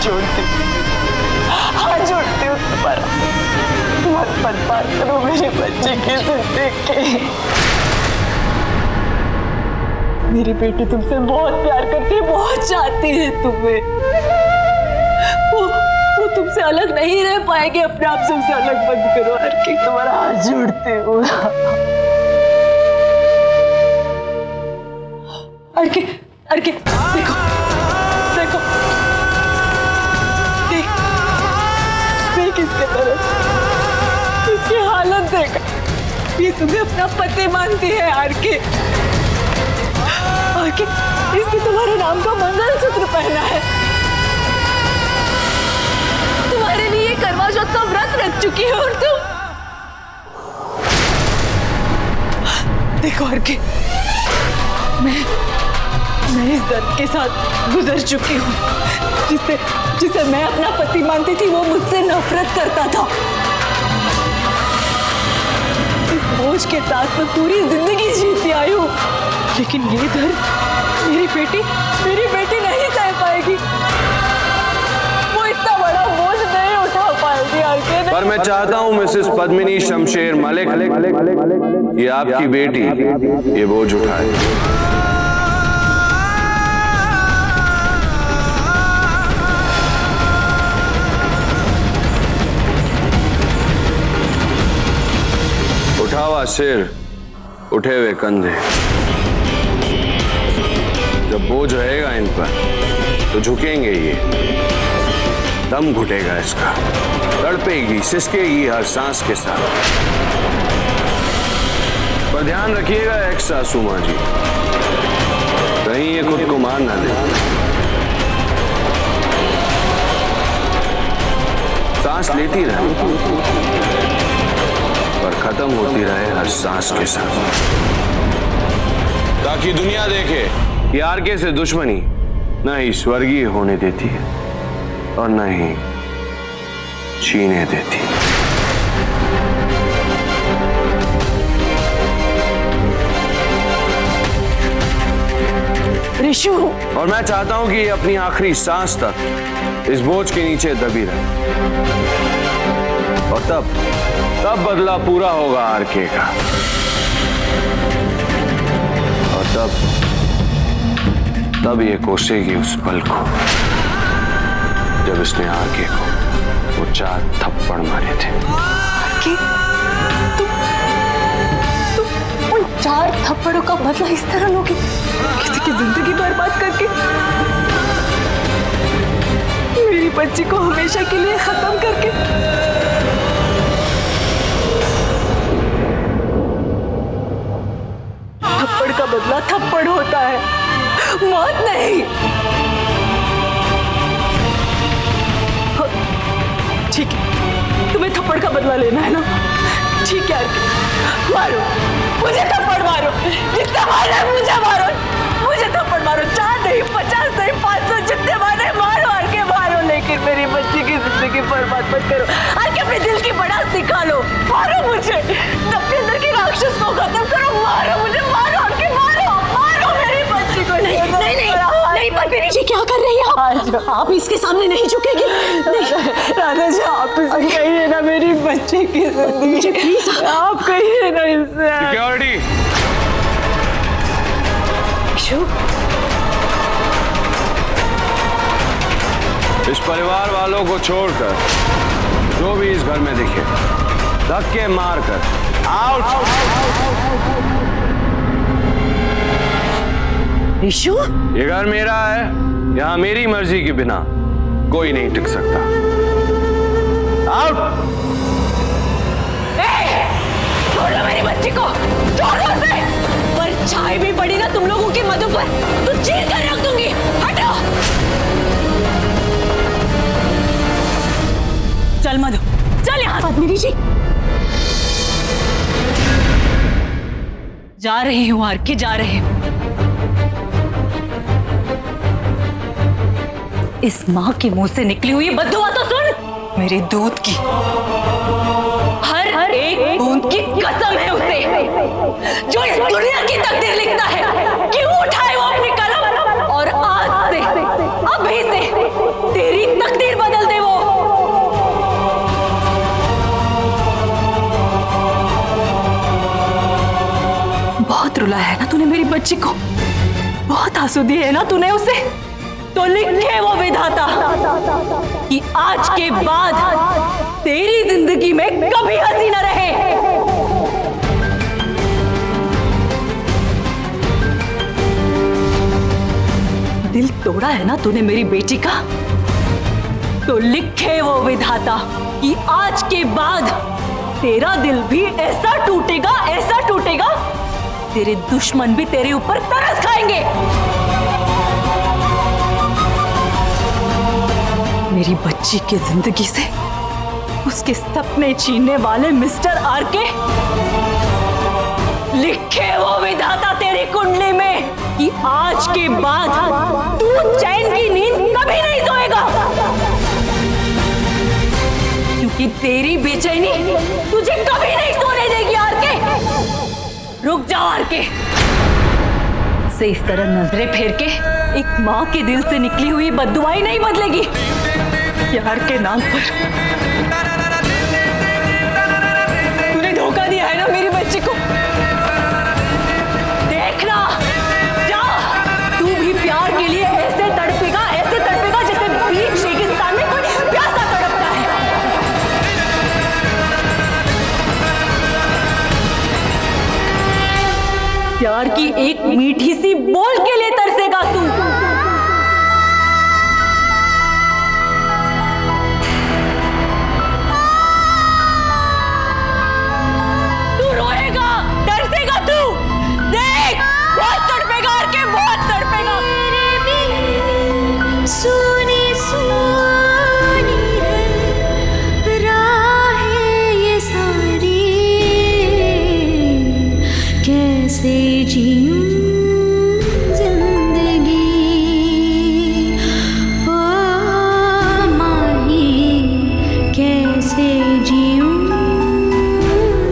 जोड़ती हूँ तुम्हारा, मत बर्बाद करो मेरे बच्चे की जिंदगी। मेरी बेटी तुमसे बहुत प्यार करती है, बहुत चाहती है तुम्हें। वो तुमसे अलग नहीं रह पाएगी, अपने आप से उसे अलग मत करो। हर की तुम्हारा हाथ जोड़ती हूँ। अर्के देखो देखो, देख इसके तरफ, इसकी हालत देख। ये तुम्हें अपना पति मानती है अर्के। इसने तुम्हारे नाम का मंगलसूत्र पहना है, तुम्हारे लिए करवा चौथ का व्रत रख चुकी है। और तुम देखो अर्के, मैं इस दर्द के साथ गुजर चुकी हूँ। जिसे मैं अपना पति मानती थी, वो मुझसे नफरत करता था। इस बोझ के साथ मैं पूरी जिंदगी जीती आई हूँ, लेकिन ये दर्द मेरी बेटी नहीं सह पाएगी। वो इतना बड़ा बोझ नहीं उठा पाएगी अर्के। पर मैं चाहता हूँ मिसेस पद्मिनी शमशेर मलिक, ये आपकी बेटी ये बोझ उठाए। उठा हुआ सिर, उठे हुए कंधे। जब बोझ रहेगा इन पर तो झुकेंगे ये, दम घुटेगा इसका, तड़पेगी सिसकेगी हर सांस के साथ। पर ध्यान रखिएगा एक सासू माँ जी, कहीं ये खुद को मार ना दे। सांस लेती रहे पर खत्म होती रहे हर सांस के साथ, ताकि दुनिया देखे कि आरके से दुश्मनी न ही स्वर्गीय होने देती है और न ही छीने देती। ऋषु, और मैं चाहता हूं कि ये अपनी आखिरी सांस तक इस बोझ के नीचे दबी रहे, और तब बदला पूरा होगा आरके का। और तब ये कोसेगी उस पल को जब इसने आरके को वो 4 थप्पड़ मारे थे। आरके, तुम उन 4 थप्पड़ों का बदला इस तरह लोगे, किसी की जिंदगी बर्बाद करके, मेरी बच्ची को हमेशा के लिए खत्म करके। थप्पड़ का बदला थप्पड़ होता है, मौत नहीं। ठीक है, तुम्हें थप्पड़ का बदला लेना है ना? ठीक है, मारो मुझे, थप्पड़ मारो, जितना मारना है मुझे मारो, मुझे थप्पड़ मारो। 4 नहीं, 50 नहीं, 500 जितने मारे मारो अर्के, मारो, लेकिन मेरी बच्ची की जिंदगी बर्बाद मत करो। अर्के, अपने दिल की भड़ास निकालो, मारो मुझे, अपने अंदर की राक्षस को खत्म करो, मारो मुझे, मारो अर्के, मारो मेरी बच्ची को। नहीं, पद्मिनी जी, क्या कर रही हैं आप? इसके सामने नहीं झुकेगी। नहीं राधा जी, आप इसे कहिए ना, मेरी बच्ची की जिंदगी, प्लीज आप कहिए ना इससे। सिक्योरिटी, इस परिवार वालों को छोड़कर जो भी इस घर में दिखे, धक्के मारकर आउट। ऋषु, ये घर मेरा है, यहाँ मेरी मर्जी के बिना कोई नहीं टिक सकता। आउट। छोड़ो मेरी बच्ची को, छोड़ो उसे। पर छाई भी पड़ी ना तुम लोगों की मधु पर, तो चीर कर रख दूंगी। हटो, चल मधु, चल यहाँ। पद्मिनी जी, जा रही हूँ आरके, जा रही हूँ। इस माँ के मुंह से निकली हुई बद्दुआ तो सुन, मेरे दूध की, हर एक बूंद की कसम है उसे, जो इस दुनिया की तकदीर लिखता है। क्यों उठाए वो अपनी कलम, और आज से, अभी से तेरी तकदीर बहुत रुलाया है ना तूने मेरी बच्ची को, बहुत आंसू दिए है ना तूने उसे। तो लिखे वो विधाता कि आज के बाद तेरी जिंदगी में कभी हंसी न रहे। दिल तोड़ा है ना तूने मेरी बेटी का, तो लिखे वो विधाता कि आज के बाद तेरा दिल भी ऐसा टूटेगा, तेरे दुश्मन भी तेरे ऊपर तरस खाएंगे। मेरी बच्ची की जिंदगी से उसके सपने छीनने वाले मिस्टर आरके, लिखे वो विधाता तेरी कुंडली में कि आज के बाद तू चैन की नींद कभी नहीं सोएगा, क्योंकि तेरी बेचैनी तुझे कभी नहीं सोने देगी आरके। रुक जाओ आरके, से इस तरह नजरें फेर के एक माँ के दिल से निकली हुई बद्दुआई नहीं बदलेगी। प्यार के नाम पर तूने धोखा दिया है ना मेरी बच्ची को। देखना, जा तू भी प्यार के लिए ऐसे तड़पेगा जैसे बीच रेगिस्तान में कोई प्यासा तड़पता है। प्यार की एक मीठी सी बोल के लिए तरसेगा तू। तू रोएगा, तरसेगा तू। देख, बहुत तड़पेगा आरके, बहुत तड़पेगा। सुनी सुनी राहें ये सारी, कैसे जीऊं जिंदगी, ओ माही कैसे जीऊं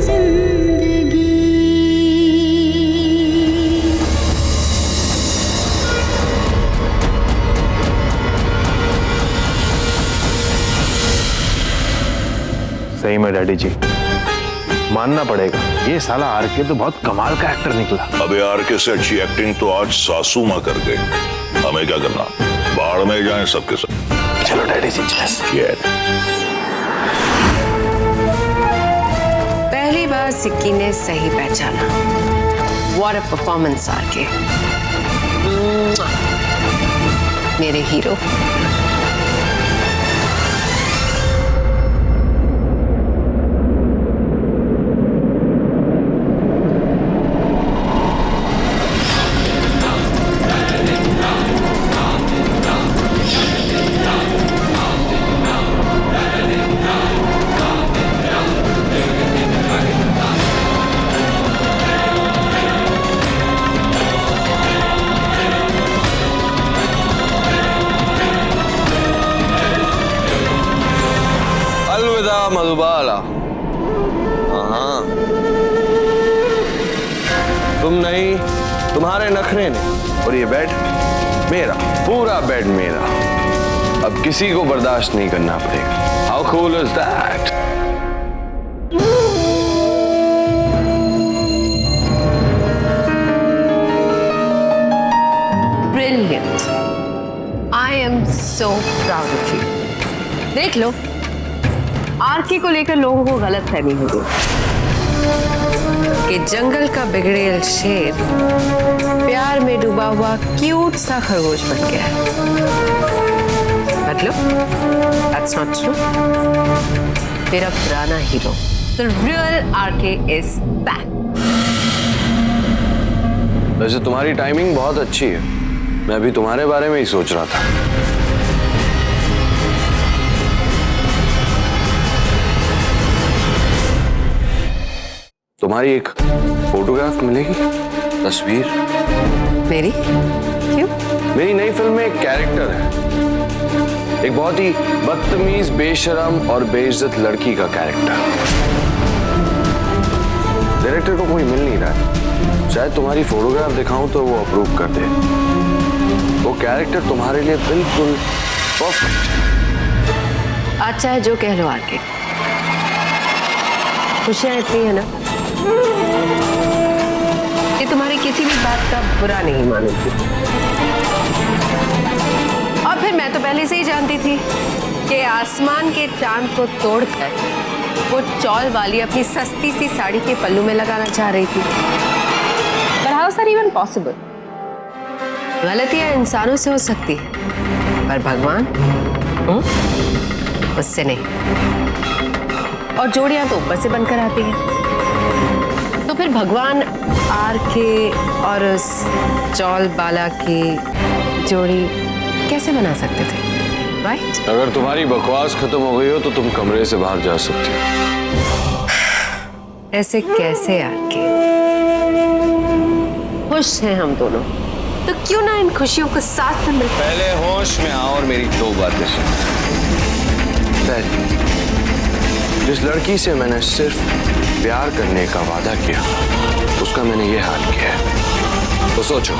जिंदगी। सही में डैडी जी, मानना पड़ेगा, ये साला आरके तो बहुत कमाल का एक्टर निकला। अबे आरके से अच्छी एक्टिंग तो आज सासू माँ कर गए। हमें क्या करना, बाढ़ में जाएं सबके सब। चलो डैडी जी, पहली बार सिक्की ने सही पहचाना। व्हाट अ परफॉर्मेंस आरके, मेरे हीरो। अलविदा मधुबाला। हाँ, तुम नहीं, तुम्हारे नखरे ने। और ये बेड मेरा, पूरा बेड मेरा। अब किसी को बर्दाश्त नहीं करना पड़ेगा। How cool is that? Brilliant. I am so proud of you. देख लो, आरके को लेकर लोगों को गलत फहमी होगी कि जंगल का बिगड़ेल शेर प्यार में डूबा हुआ क्यूट सा खरगोश बन गया है। मतलब that's not true. मेरा पुराना hero, the real RK is back. वैसे तुम्हारी टाइमिंग बहुत अच्छी है। मैं अभी तुम्हारे बारे में ही सोच रहा था। तुम्हारी एक फोटोग्राफ मिलेगी, तस्वीर। मेरी? क्यों? मेरी नई फिल्म में एक कैरेक्टर है, एक बहुत ही बदतमीज, बेशरम और बेइज्जत लड़की का कैरेक्टर। डायरेक्टर को कोई मिल नहीं रहा है। शायद तुम्हारी फोटोग्राफ दिखाऊं तो वो अप्रूव कर दे। वो कैरेक्टर तुम्हारे लिए बिल्कुल परफेक्ट। अच्छा है, जो कह लो आरके। खुशियां इतनी है ना कि मैं तुम्हारी किसी भी बात का बुरा नहीं मानूंगी। और फिर मैं तो पहले से ही जानती थी कि आसमान के चांद को तोड़कर वो चौल वाली अपनी सस्ती सी साड़ी के पल्लू में लगाना चाह रही थी। But how is that even possible? गलतियां इंसानों से हो सकती है, पर भगवान उससे नहीं। और जोड़ियां तो ऊपर से बनकर आती हैं। तो फिर भगवान आर के और उस चौल बाला की जोड़ी कैसे बना सकते थे, राइट? अगर तुम्हारी बकवास खत्म हो गई हो तो तुम कमरे से बाहर जा सकती हो। ऐसे कैसे आर के? खुश हैं हम दोनों, तो क्यों ना इन खुशियों को साथ में मिल। पहले होश में आओ और मेरी दो बातें सुनो। पहली, जिस लड़की से मैंने सिर्फ प्यार करने का वादा किया उसका मैंने ये हाल किया है। तो सोचो,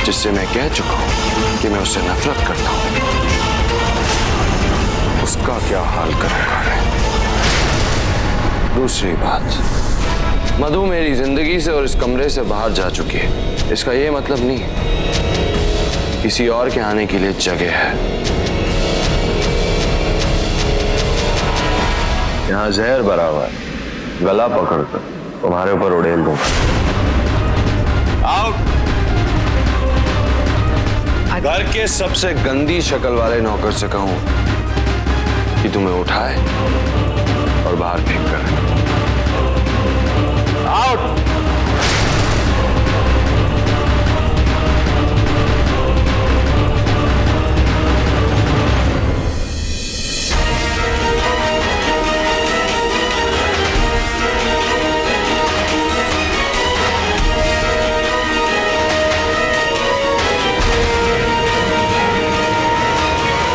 जिससे मैं कह चुका हूं कि मैं उससे नफरत करता हूं, उसका क्या हाल करूंगा मैं। दूसरी बात, मधु मेरी जिंदगी से और इस कमरे से बाहर जा चुकी है। इसका ये मतलब नहीं किसी और के आने के लिए जगह है। यहाँ जहर भरा हुआ है, गला पकड़कर तुम्हारे ऊपर उड़ेल दूंगा। आउट। घर के सबसे गंदी शक्ल वाले नौकर से कहूं कि तुम्हें उठाए और बाहर फेंक कर। आउट।